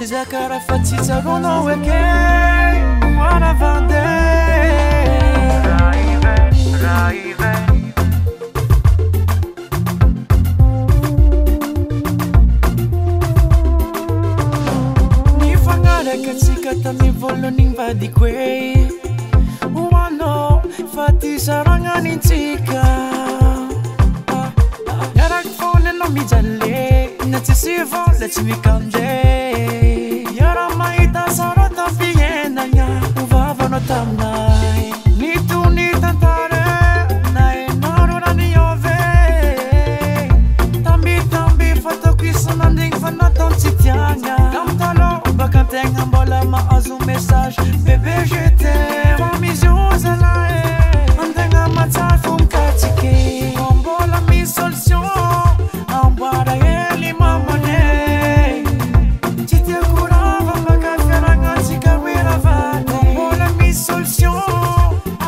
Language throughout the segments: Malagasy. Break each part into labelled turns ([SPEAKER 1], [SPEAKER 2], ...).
[SPEAKER 1] zakara fatsitsarono eke wanavande raive nifangarakatsika tami voaloning vadikoe hoano fatisaragnanintsika yarak fony anao mijalle na tsisy vola tsy mikande yara mahita sara tafienagna hovavanao taminay nitony tantare na enaro raniove tambitamby fataoko isanandregny fa nataony tsy tiagna tamtalo baka antegna mbola mahazo message bébé je t'aime fa misy ozalae antegna matsary fo mikatsiky mbola misy solution amboara hely mamane tsy tiako rava baka fiaragnantsika hoeravady mbola misy solution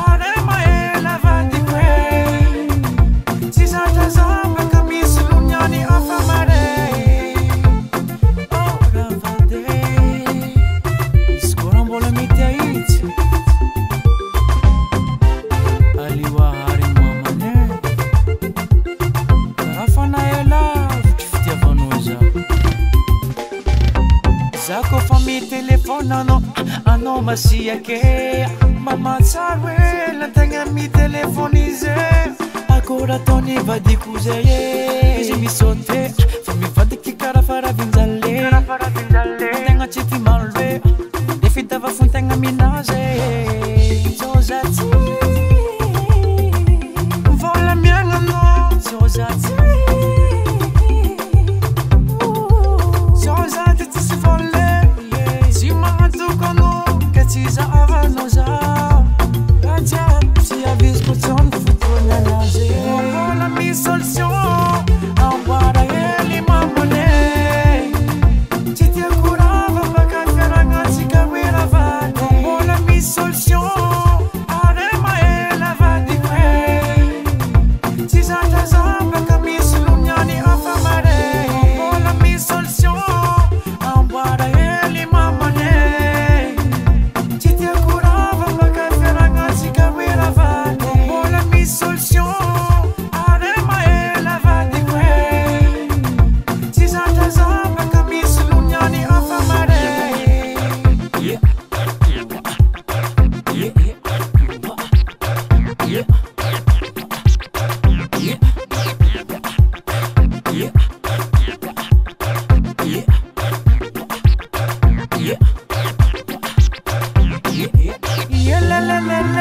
[SPEAKER 1] are mahela vadiko e tsy zatra za baka misy loniany afa mare ravade izy koa mbola mety ahitsy aliwahary mamane rafanahela vitry fitiavanao za kofa mitelefone anao masiake mamatsary hoe lantegna mitelefonize akora ataony vadiko zay e izy misaute fa mivadiky karaha faravinjalle tegna tsy ty malve de fitava fontegna minazy zozaty vola miagnanao zozaty zozaty tsisy volle tsy mahatoko anao ka tsy zahavanao za ajiaby sy avisiko tsony fotoana anazy vola misy solution amboara hely mamone tsy tiako rava baka fiaragnantsika hoeravady mbola misy solution are mahela vadiko e tsy zatra za baka misy loniany afa mare mbola misy solution amboara hely mamone tsy tiako rava baka fiaragnantsika hoeravady mbola misy solution are mahela vadiko e tsy zatra za baka misy loniany afa mare yeah, la la la